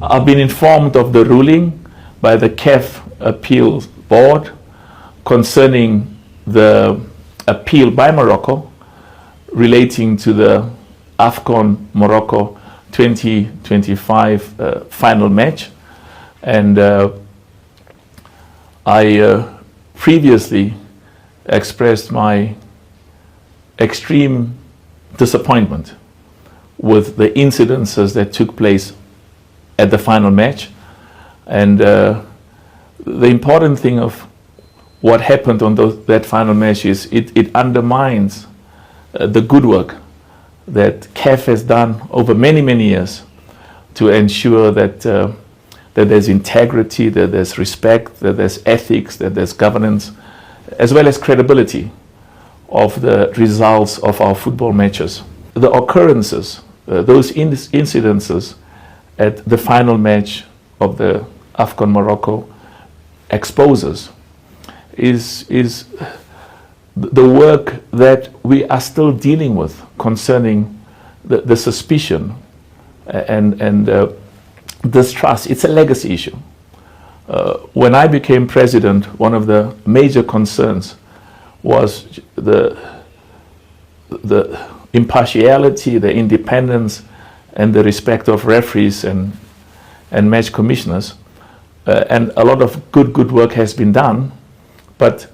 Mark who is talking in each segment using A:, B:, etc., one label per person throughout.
A: I've been informed of the ruling by the CAF Appeals Board concerning the appeal by Morocco relating to the AFCON Morocco 2025 final match. And I previously expressed my extreme disappointment with the incidences that took place at the final match. And the important thing of what happened on that final match is it undermines the good work that CAF has done over many, many years to ensure that that there's integrity, that there's respect, that there's ethics, that there's governance, as well as credibility of the results of our football matches. The occurrences, those incidences at the final match of the AFCON Morocco exposes is the work that we are still dealing with concerning the suspicion and distrust. It's a legacy issue. When I became president, one of the major concerns was the impartiality, the independence, and the respect of referees and match commissioners. And a lot of good work has been done, but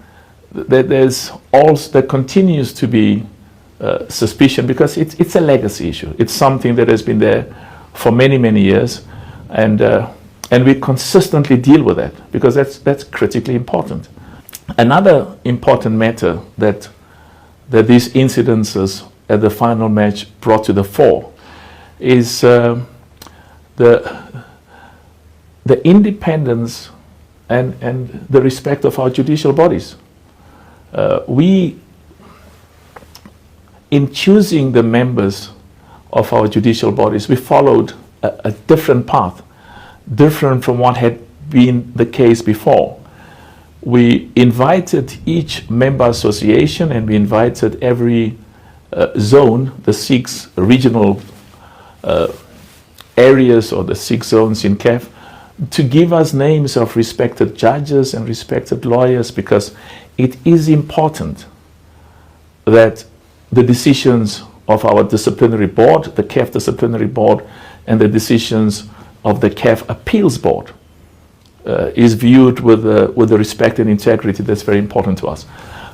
A: there continues to be suspicion because it's a legacy issue. It's something that has been there for many, many years, and we consistently deal with that because that's critically important. Another important matter that these incidences at the final match brought to the fore is the independence and the respect of our judicial bodies. In choosing the members of our judicial bodies, we followed a different path, different from what had been the case before. We invited each member association and we invited every zone, the 6 regional areas or the 6 zones in CAF, to give us names of respected judges and respected lawyers, because it is important that the decisions of our disciplinary board, the CAF disciplinary board, and the decisions of the CAF appeals board is viewed with the respect and integrity that's very important to us.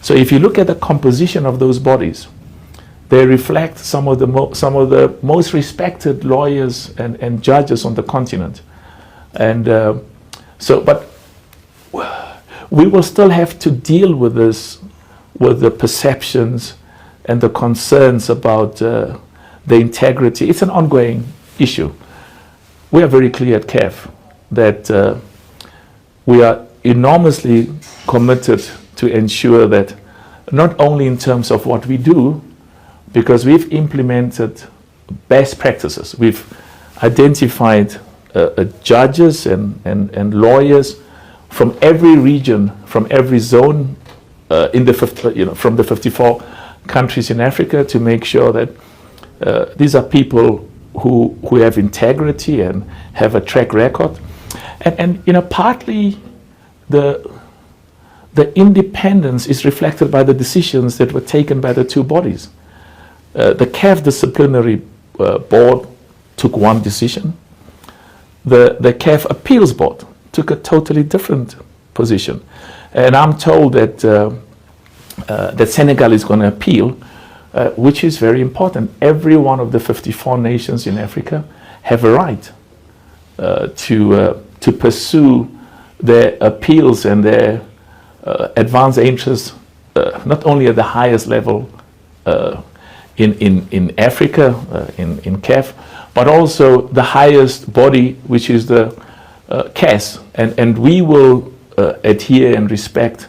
A: So if you look at the composition of those bodies, they reflect some of the most respected lawyers and judges on the continent. And but we will still have to deal with this, with the perceptions and the concerns about the integrity. It's an ongoing issue. We are very clear at CAF that we are enormously committed to ensure that not only in terms of what we do, because we've implemented best practices. We've identified judges and lawyers from every region, from every zone from the 54 countries in Africa, to make sure that these are people who have integrity and have a track record. And partly the independence is reflected by the decisions that were taken by the 2 bodies. The CAF disciplinary board took one decision. The CAF appeals board took a totally different position. And I'm told that that Senegal is going to appeal, which is very important. Every one of the 54 nations in Africa have a right to pursue their appeals and their advance interests, not only at the highest level in Africa, in CAF, but also the highest body, which is the CAS. And we will adhere and respect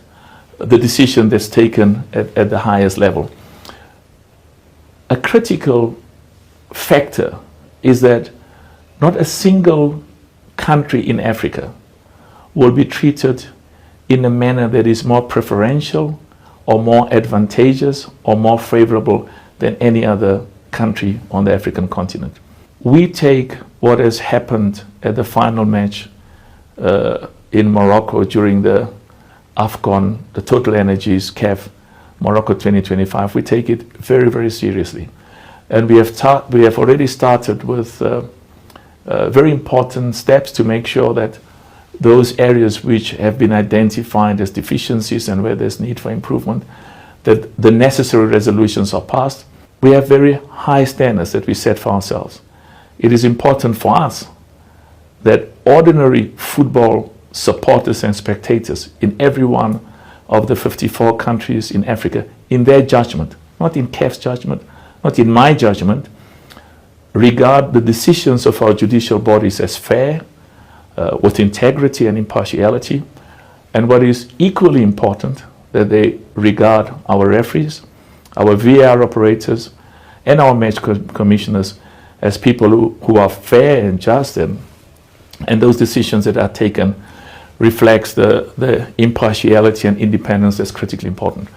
A: the decision that's taken at the highest level. A critical factor is that not a single country in Africa will be treated in a manner that is more preferential or more advantageous or more favorable than any other country on the African continent. We take what has happened at the final match in Morocco during the AFCON, the Total Energies CAF Morocco 2025. We take it very, very seriously. And we have already started with very important steps to make sure that those areas which have been identified as deficiencies and where there's need for improvement, that the necessary resolutions are passed. We have very high standards that we set for ourselves. It is important for us that ordinary football supporters and spectators in every one of the 54 countries in Africa, in their judgment, not in CAF's judgment, not in my judgment, regard the decisions of our judicial bodies as fair, with integrity and impartiality, and what is equally important, that they regard our referees, our VAR operators, and our match commissioners as people who are fair and just, and those decisions that are taken reflects the impartiality and independence that's critically important.